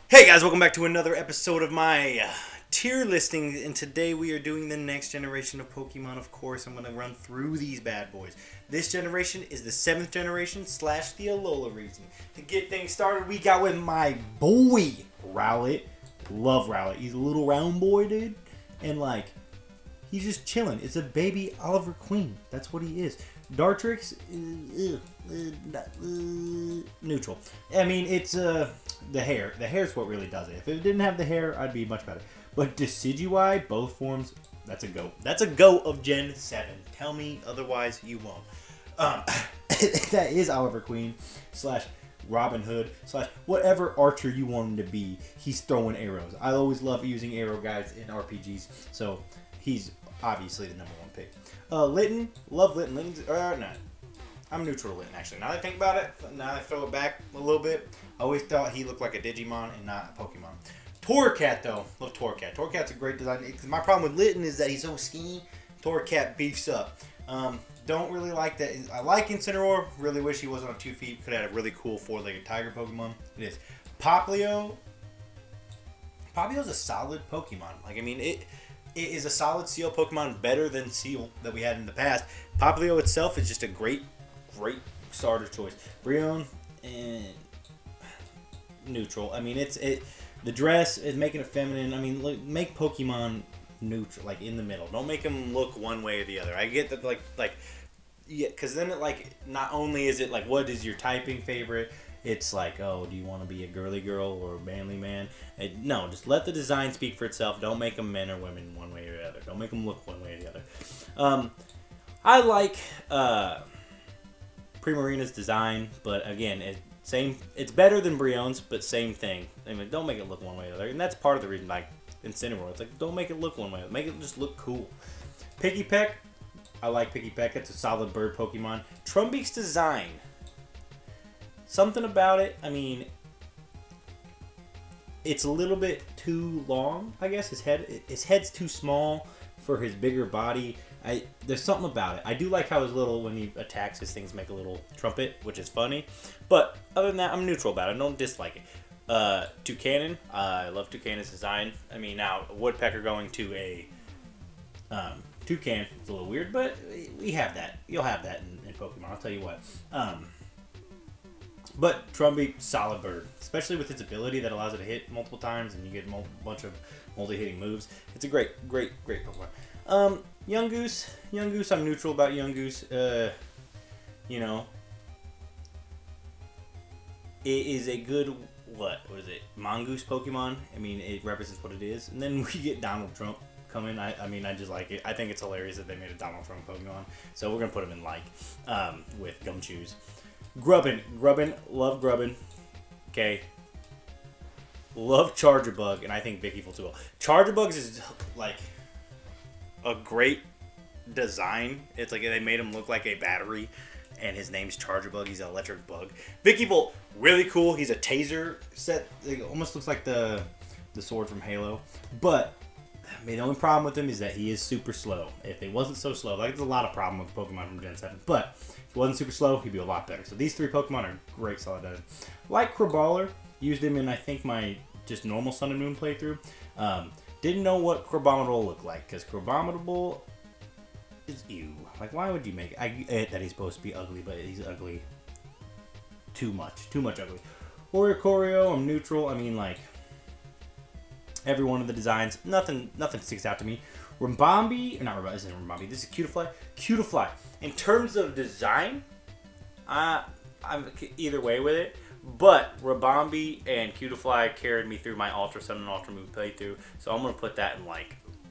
Hey guys, welcome back to another episode of my tier listing, and today we are doing the next generation of Pokemon. Of course, I'm going to run through these bad boys. This generation is the 7th generation / the Alola region. To get things started, we got with my boy, Rowlet. Love Rowlet. He's a little round boy, dude, and he's just chilling. It's a baby Oliver Queen. That's what he is. Dartrix, neutral. I mean, it's the hair. The hair's what really does it. If it didn't have the hair, I'd be much better. But Decidueye, both forms, that's a go. That's a go of Gen 7. Tell me otherwise, you won't. That is Oliver Queen / Robin Hood / whatever archer you want him to be. He's throwing arrows. I always love using arrow guys in RPGs, so he's obviously the #1 pick. Litten, love Litten. Litten's, no, I'm neutral to Litten, actually. Now that I think about it, now that I throw it back a little bit, I always thought he looked like a Digimon and not a Pokemon. Torracat, though. Love Torracat. Torracat's a great design. My problem with Litten is that he's so skinny. Torracat beefs up. Don't really like that. I like Incineroar. Really wish he wasn't on 2 feet. Could have had a really cool 4-legged tiger Pokemon. It is. Popplio. Poplio's a solid Pokemon. It is a solid Seal Pokemon, better than Seal that we had in the past. Popplio itself is just a great starter choice. Brionne and neutral. The dress is making it feminine. Look, make Pokemon neutral, in the middle. Don't make them look one way or the other. I get that, yeah, because then not only is it what is your typing favorite. It's do you want to be a girly girl or a manly man? No, just let the design speak for itself. Don't make them men or women one way or the other. Don't make them look one way or the other. I like Primarina's design, but again, it's better than Brionne's, but same thing. Don't make it look one way or the other. And that's part of the reason, Incineroar. It's don't make it look one way. Make it just look cool. Pikipek, I like Pikipek. It's a solid bird Pokemon. Trumbeak's design. Something about it, it's a little bit too long, I guess. His head's too small for his bigger body. There's something about it. I do like how when he attacks, his things make a little trumpet, which is funny. But other than that, I'm neutral about it. I don't dislike it. Toucanon, I love Toucanon's design. Now, Woodpecker going to a Toucan, it's a little weird, but we have that. You'll have that in Pokemon, I'll tell you what. But Trumbeak, solid bird, especially with its ability that allows it to hit multiple times and you get a bunch of multi-hitting moves. It's a great Pokemon. Yungoos, I'm neutral about Yungoos. It is a good, mongoose Pokemon. It represents what it is. And then we get Donald Trump coming. I just like it. I think it's hilarious that they made a Donald Trump Pokemon. So we're going to put him in with Gumshoes. Grubbin, love Grubbin. Okay. Love Chargerbug, and I think Vicky will too well. Chargerbugs is a great design. It's they made him look like a battery, and his name's Chargerbug. He's an electric bug. Vikavolt, really cool. He's a taser set. It almost looks like the sword from Halo. But the only problem with him is that he is super slow. If he wasn't so slow, there's a lot of problem with Pokemon from Gen 7. But if he wasn't super slow, he'd be a lot better. So these 3 Pokemon are great solid design. Like Crabrawler, used him in I think my just normal Sun and Moon playthrough. Didn't know what Crabominable looked like, because Crabominable is ew. Why would you make it? I get that he's supposed to be ugly, but he's ugly too much ugly. Oricorio, I'm neutral. Every one of the designs, nothing sticks out to me. This isn't Rimbombi. This is Cutiefly. Cutiefly. In terms of design, I'm either way with it. But Rimbombi and Cutiefly carried me through my Ultra Sun and Ultra Moon playthrough, so I'm gonna put that in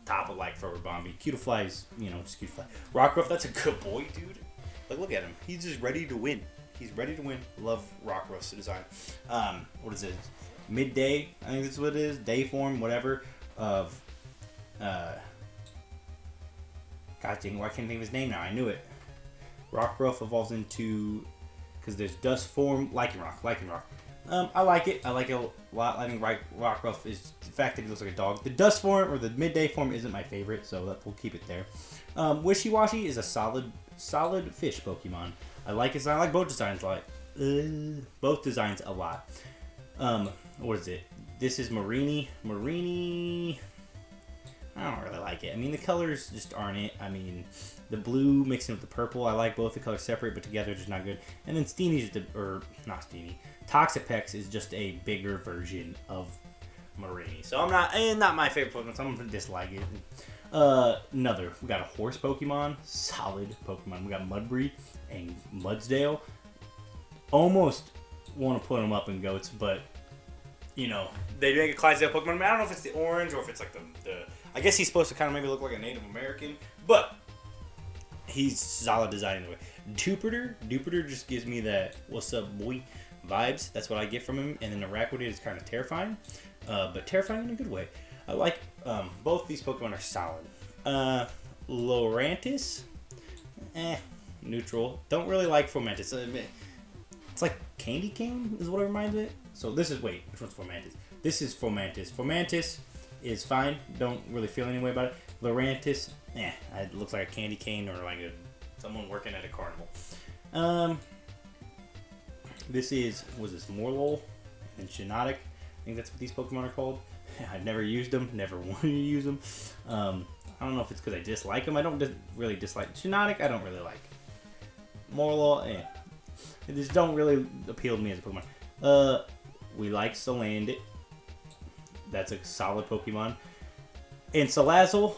top of for Rimbombi. Cutiefly is just Cutiefly. Rockruff, that's a good boy, dude. Look at him. He's just ready to win. Love Rockruff's design. What is it? Midday, I think that's what it is. Day form, whatever. Of God dang, why can't I think of his name now? I knew it. Rockruff evolves into, because there's dust form, Lycanroc. I like it. I like it a lot. I think Rockruff is the fact that he looks like a dog. The dust form or the midday form isn't my favorite, so we'll keep it there. Wishy-Washy is a solid fish Pokemon. I like his. I like both designs a lot. What is it? This is Marini. Marini, I don't really like it. I mean, the colors just aren't it. I mean, the blue mixing with the purple, I like both the colors separate, but together just not good. And then Steeny's just or not Steeny. Toxapex is just a bigger version of Marini. So I'm not my favorite Pokemon, so I'm gonna dislike it. We got a horse Pokemon, solid Pokemon. We got Mudbreed and Mudsdale. Almost want to put them up in goats, but you know, they make a Clydesdale Pokemon. I mean, I don't know if it's the orange or if it's like the I guess he's supposed to kind of maybe look like a Native American, but he's solid design anyway. Duperter just gives me that what's up boy vibes. That's what I get from him. And then Araquanid is kind of terrifying, but terrifying in a good way. I like both these Pokemon are solid. Lorantis, neutral. Don't really like Fomantis. It's like Candy Cane is what it reminds me. So this is which one's Fomantis? This is Fomantis. Fomantis is fine. Don't really feel any way about it. Lorantis, it looks like a candy cane or like someone working at a carnival. This is Morlul and Shiinotic. I think that's what these Pokemon are called. I've never used them. Never wanted to use them. I don't know if it's because I dislike them. I don't really dislike Shiinotic. I don't really like Morlul. They just don't really appeal to me as a Pokemon. We like Salandit. That's a solid Pokemon. And Salazzle,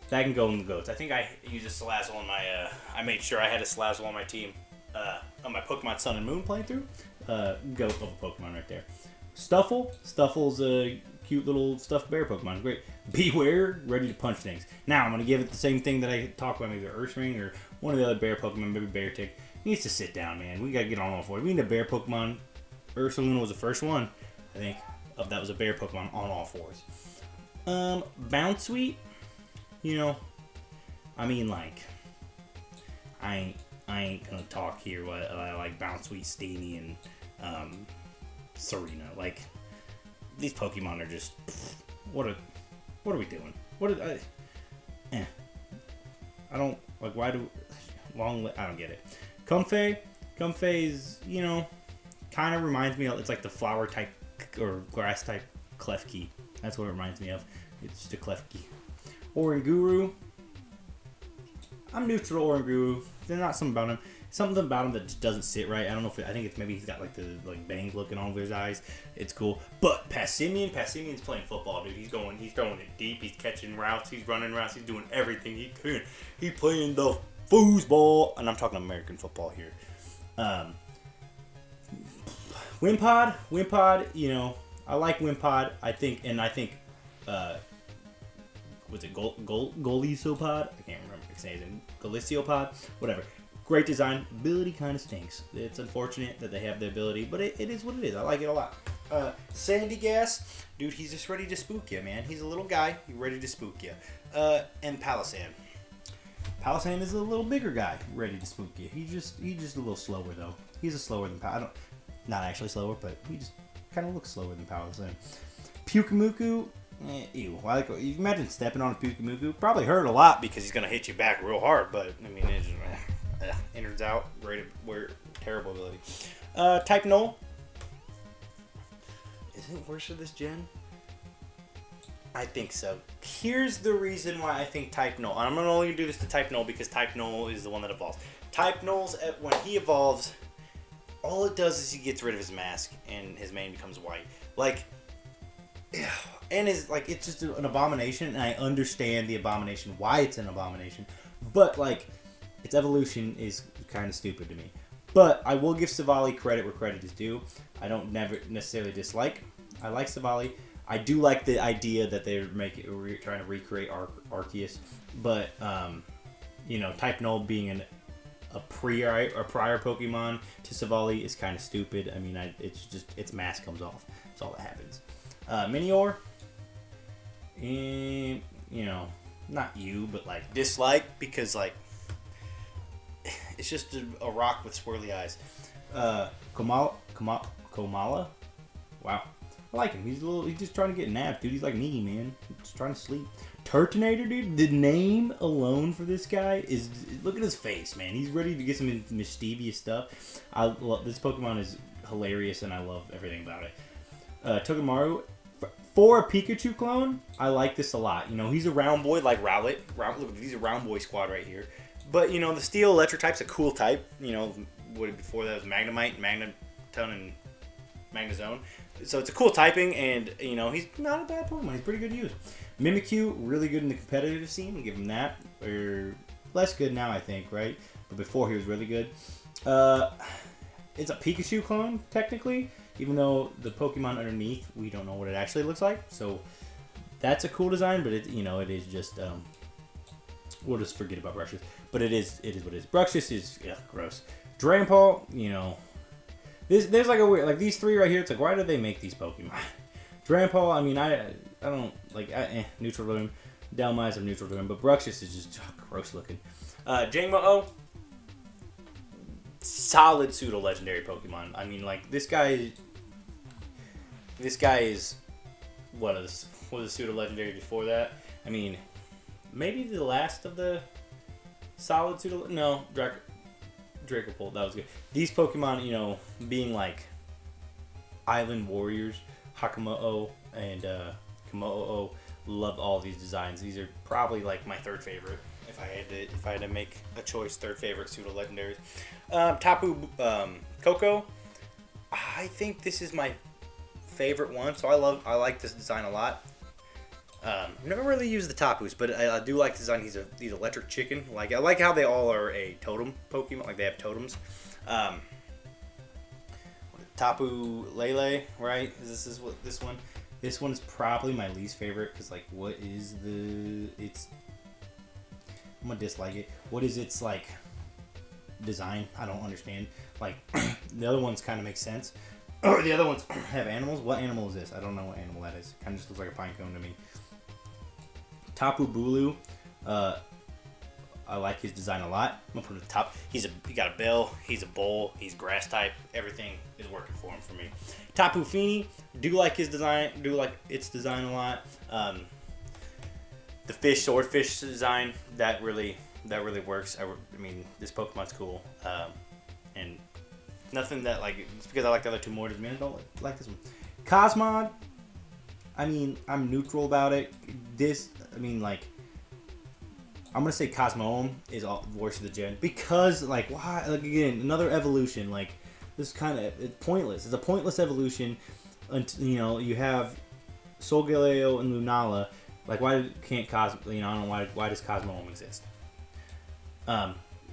that can go in the goats. I think I used a Salazzle on my. I made sure I had a Salazzle on my team on my Pokemon Sun and Moon playthrough. Goat of a Pokemon right there. Stuffle's a cute little stuffed bear Pokemon. Great. Beware, ready to punch things. Now I'm gonna give it the same thing that I talked about maybe Ursaring or one of the other bear Pokemon, maybe Beartic. He needs to sit down, man. We gotta get on all fours. We need a bear Pokemon. Ursaluna was the first one, I think, that was a bear Pokemon on all fours. Bounsweet, you know, I mean, like, I ain't gonna talk here what I like Bounsweet, Steenie, and Serena. Like, these Pokemon are just, what are we doing? I don't, like, why do, I don't get it. Comfey is, you know, kind of reminds me of, it's like the flower type or grass type Klefki. That's what it reminds me of. It's just a Klefki. Oranguru. I'm neutral to Oranguru. There's not something about him that just doesn't sit right. I don't know if I think it's maybe he's got like the bangs looking all over his eyes. It's cool. But Passimian's playing football, dude. He's throwing it deep. He's catching routes. He's running routes. He's doing everything he can. He's playing the foosball, and I'm talking American football here. Wimpod, you know, I like Wimpod. I think, was it Golisopod? I can't remember his name. Galiciopod? Whatever. Great design. Ability kind of stinks. It's unfortunate that they have the ability, but it is what it is. I like it a lot. Sandygas, dude, he's just ready to spook you, man. He's a little guy. He's ready to spook you. And Palossand. Palossand is a little bigger guy, ready to spook you. He's just a little slower though. He's a slower than Palossand. Not actually slower, but he just kind of looks slower than Palossand. Pyukumuku, ew. You imagine stepping on a Pyukumuku, probably hurt a lot because he's gonna hit you back real hard. But I mean, it's innards out, terrible ability. Type Null. Is it worse for this gen? I think so. Here's the reason why I think Type Null. And I'm going to only do this to Type Null because Type Null is the one that evolves. Type Null's, when he evolves, all it does is he gets rid of his mask and his mane becomes white. Like, and it's just an abomination. And I understand the abomination, why it's an abomination. But, like, its evolution is kind of stupid to me. But I will give Savali credit where credit is due. I don't never necessarily dislike. I like Savali. I do like the idea that they're trying to recreate Arceus, but you know, Type Null being a prior Pokemon to Savali is kind of stupid. I mean, it's just its mask comes off. That's all that happens. Minior, you know, not you, but like dislike because like it's just a rock with swirly eyes. Komala, wow. I like him. He's just trying to get napped, dude. He's like me, man. He's just trying to sleep. Turtonator, dude. The name alone for this guy is, look at his face, man. He's ready to get some mischievous stuff. This Pokemon is hilarious, and I love everything about it. Togemaru. For a Pikachu clone, I like this a lot. You know, he's a round boy like Rowlet. Look, he's a round boy squad right here. But, you know, the Steel Electric type's a cool type. You know, what before that was Magnemite, Magneton, and Magnezone. So it's a cool typing, and, you know, he's not a bad Pokemon. He's pretty good to use. Mimikyu, really good in the competitive scene. We'll give him that. Or less good now, I think, right? But before, he was really good. It's a Pikachu clone, technically. Even though the Pokemon underneath, we don't know what it actually looks like. So that's a cool design, but it, you know, it is just, we'll just forget about Bruxish. But it is what it is. Bruxish is, gross. Dragonpaw, you know, there's like a weird, like these three right here, it's like, why did they make these Pokemon? Dragonpaw, I mean, I don't, like, neutral to him. Dhelmise, I'm neutral to him, but Bruxish is just gross looking. Jangmo-O, solid pseudo-legendary Pokemon. I mean, like, this guy is, what was a pseudo-legendary before that? I mean, maybe the last of the solid pseudo, no, Dracopult, that was good. These Pokemon, you know, being like Island Warriors, Hakumo-O and Komo-O, love all these designs. These are probably like my third favorite. If I had to make a choice, third favorite pseudo legendaries. Tapu Koko, I think this is my favorite one. So I like this design a lot. I've never really used the Tapus, but I do like the design. He's electric chicken. Like, I like how they all are a totem Pokemon. Like, they have totems. Tapu Lele, right? Is what this one? This one is probably my least favorite because, like, what is it's? I'm gonna dislike it. What is its like design? I don't understand. Like, the other ones kind of make sense. Or the other ones have animals. What animal is this? I don't know what animal that is. Kind of just looks like a pine cone to me. Tapu Bulu, I like his design a lot. I'm gonna put him at the top. He got a bell. He's a bull. He's grass type. Everything is working for him for me. Tapu Fini, do like his design. Do like its design a lot. The swordfish design that really works. I mean, this Pokemon's cool. And nothing that, like, it's because I like the other two more doesn't mean I don't like this one. Cosmog, I mean, I'm neutral about it. I mean, like, I'm gonna say Cosmoem is all voice of the gen because, like, why? Like, again, another evolution. Like, this kind of, it's pointless. It's a pointless evolution. You know, you have Solgaleo and Lunala. Like, why can't you know, I don't know why does Cosmoem exist?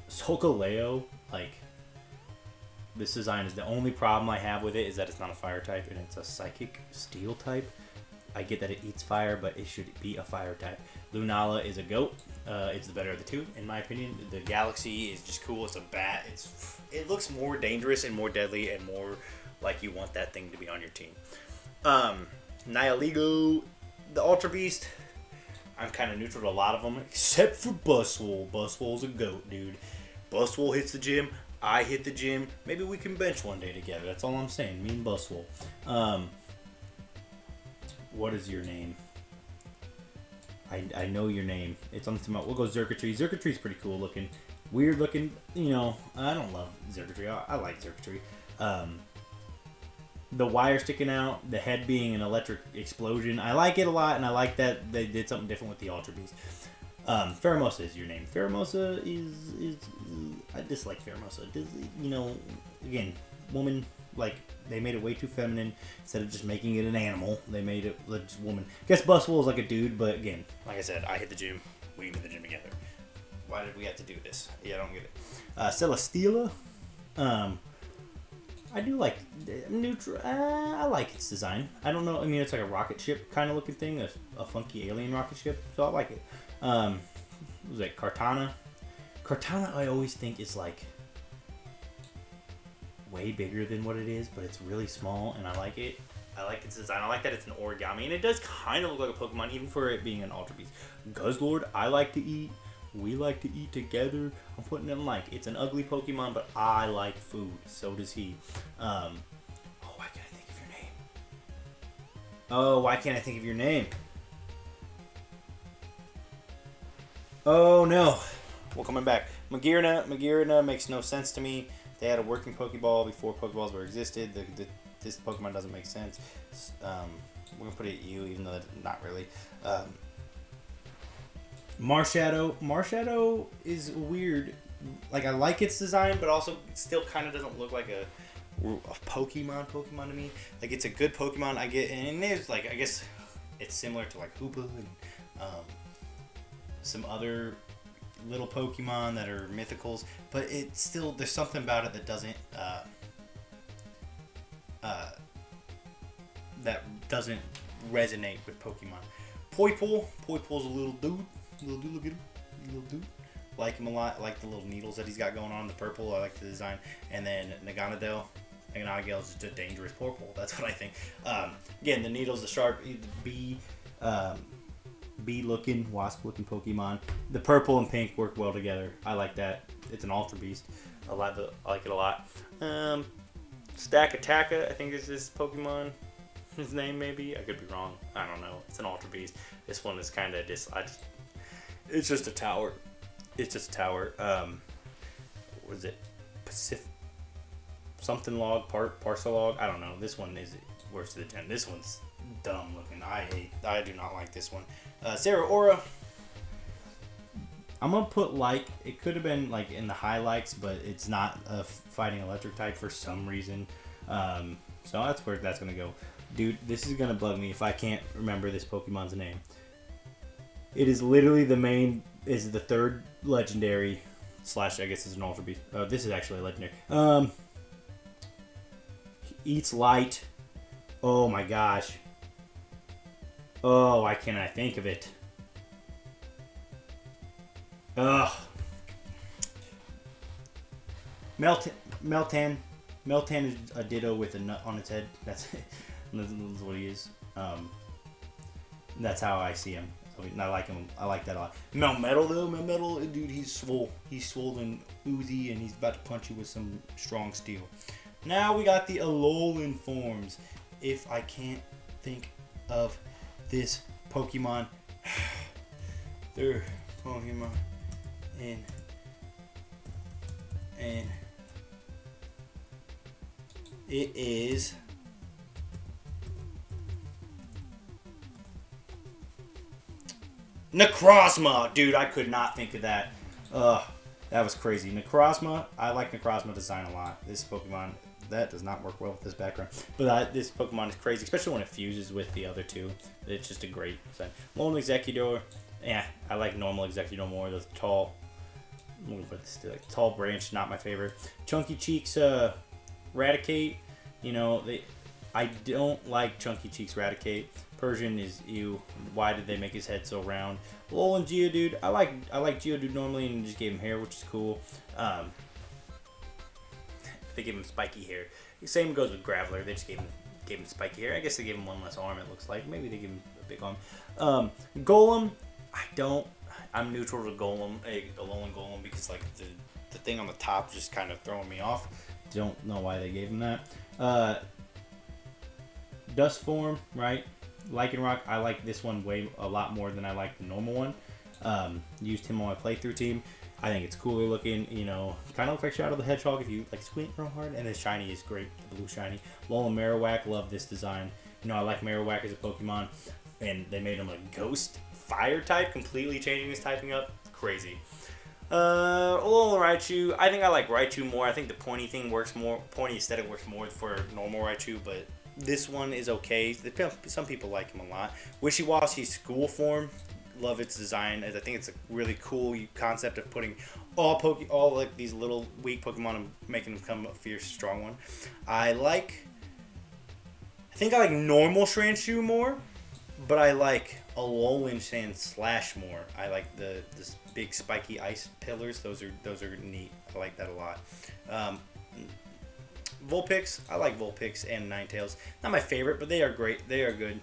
Solgaleo, like, this design is the only problem I have with it is that it's not a fire type and it's a psychic steel type. I get that it eats fire, but it should be a fire type. Lunala is a goat. It's the better of the two, in my opinion. The Galaxy is just cool. It's a bat. It looks more dangerous and more deadly and more like you want that thing to be on your team. Nihilego, the Ultra Beast. I'm kind of neutral to a lot of them, except for Buswole. Buswole's a goat, dude. Buswole hits the gym. I hit the gym. Maybe we can bench one day together. That's all I'm saying. Me and Buswole. What is your name? I know your name. It's on the top. We'll go Xurkitree. Xurkitree's pretty cool looking. Weird looking. You know, I don't love Xurkitree. I like Xurkitree. The wire sticking out, the head being an electric explosion. I like it a lot, and I like that they did something different with the Ultra Beast. Pheromosa is your name. Pheromosa is I dislike Pheromosa. You know, again, woman, like, they made it way too feminine. Instead of just making it an animal, they made it a woman. I guess Buswole is like a dude, but again, like I said, I hit the gym. We hit the gym together. Why did we have to do this? Yeah, I don't get it. Celesteela. I do like neutral. I like its design. I don't know. I mean, it's like a rocket ship kind of looking thing, a funky alien rocket ship. So I like it. What was it? Kartana. Kartana, I always think is like way bigger than what it is, but it's really small, and I like it. I like its design. I like that it's an origami, and it does kind of look like a Pokemon, even for it being an Ultra Beast. Guzzlord, I like to eat. We like to eat together. I'm putting it in like, it's an ugly Pokemon, but I like food. So does he. Why can't I think of your name? Oh, why can't I think of your name? Oh, no. Well, coming back. Magearna makes no sense to me. They had a working Pokeball before Pokeballs were existed. The this Pokemon doesn't make sense. We're gonna put it at U, even though not really. Marshadow is weird. Like, I like its design, but also it still kind of doesn't look like a Pokemon to me. Like, it's a good Pokemon. I get, and there's like, I guess it's similar to like Hoopa and some other little Pokemon that are mythicals, but it's still, there's something about it that doesn't resonate with Pokemon. Poipol's a little dude. Look at him. Little dude. Like him a lot. Like the little needles that he's got going on. The purple, I like the design. And then Naganadel is just a dangerous Purple. That's what I think. Again, the needles, the sharp, bee looking, wasp looking Pokemon. The purple and pink work well together. I like that. It's an Ultra Beast. I like it a lot. Stack Attacka, I think is this Pokemon. His name, maybe. I could be wrong. I don't know. It's an Ultra Beast. This one is kind of it's just a tower. It's just a tower. What is it? Pacific something log, parcel log. I don't know. This one is worse to the 10. This one's dumb looking. I do not like this one. Sarah Aura. I'm gonna put like, it could have been like in the high likes, but it's not a fighting electric type for some reason. So that's where that's gonna go. Dude, this is gonna bug me if I can't remember this Pokemon's name. It is literally the third legendary / I guess it's an Ultra Beast. This is actually a legendary. Eats light. Oh my gosh. Oh, why can't I think of it? Ugh. Meltan is a Ditto with a nut on its head. That's what he is. That's how I see him. I like him. I like that a lot. Melmetal, dude, he's swole. He's swollen, oozy, and he's about to punch you with some strong steel. Now we got the Alolan forms. If I can't think of this Pokemon, they're Pokemon, and it is Necrozma. Dude, I could not think of that. That was crazy. Necrozma, I like Necrozma design a lot. This Pokemon, that does not work well with this background. But this Pokemon is crazy, especially when it fuses with the other two. It's just a great design. Lone Executor, yeah, I like normal Executor more. Those tall, I'm gonna put this to like tall branch, not my favorite. Chunky Cheeks, Raticate, you know, I don't like Chunky Cheeks Raticate. Persian is ew. Why did they make his head so round? Alolan Geodude, I like Geodude normally and just gave him hair, which is cool. They gave him spiky hair. The same goes with Graveler. They just gave him spiky hair. I guess they gave him one less arm, it looks like. Maybe they gave him a big arm. Golem, I'm neutral to Golem, Alolan Golem, because like the thing on the top just kind of throwing me off. Don't know why they gave him that. Dust form, right? Lycanroc, I like this one a lot more than I like the normal one. Used him on my playthrough team. I think it's cooler looking, you know, kind of looks like Shadow the Hedgehog if you like squint real hard, and his shiny is great, the blue shiny. Alolan Marowak, love this design. You know, I like Marowak as a Pokemon, and they made him a ghost fire type, completely changing his typing up. Crazy. Alolan Raichu, I think I like Raichu more. I think the pointy aesthetic works more for normal Raichu, but this one is okay. Some people like him a lot. Wishy-Washy School Form, love its design. I think it's a really cool concept of putting all like these little weak Pokemon and making them become a fierce, strong one. I think I like normal Shranshu more, but I like Alolan Slash more. I like this big spiky ice pillars. Those are neat. I like that a lot. Vulpix, I like Vulpix and Ninetales. Not my favorite, but they are great. They are good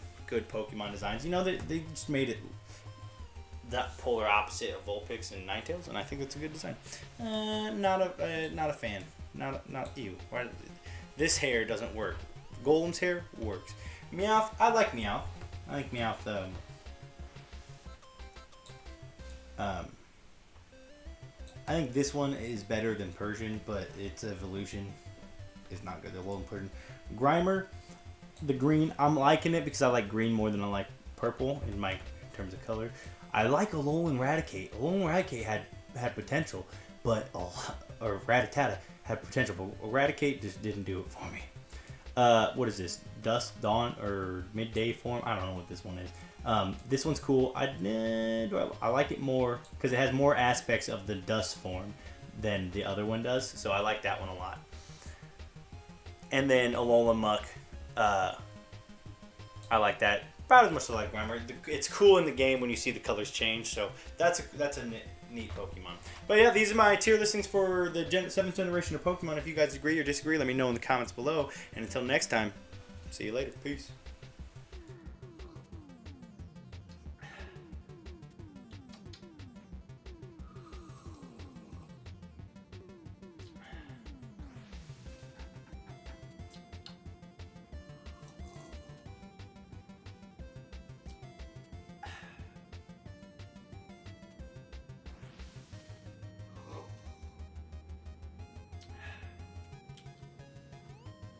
Pokemon designs. You know, they just made it that polar opposite of Vulpix and Ninetales, and I think it's a good design. Not a fan. Not you. This hair doesn't work. Golem's hair works. Meowth, I like Meowth. I think Meowth. I think this one is better than Persian, but its evolution is not good. The Alolan Persian. Grimer, the green, I'm liking it because I like green more than I like purple in terms of color. I like Alolan and Raticate. Alolan and Raticate had potential, but or Rattata had potential, but Eradicate just didn't do it for me. What is this? Dusk, Dawn, or Midday form? I don't know what this one is. This one's cool. I like it more because it has more aspects of the Dusk form than the other one does, so I like that one a lot. And then Alola Muck, I like that about as much as I like Grimer. It's cool in the game when you see the colors change, so that's a neat Pokemon. But yeah, these are my tier listings for the 7th generation of Pokemon. If you guys agree or disagree, let me know in the comments below. And until next time, see you later. Peace.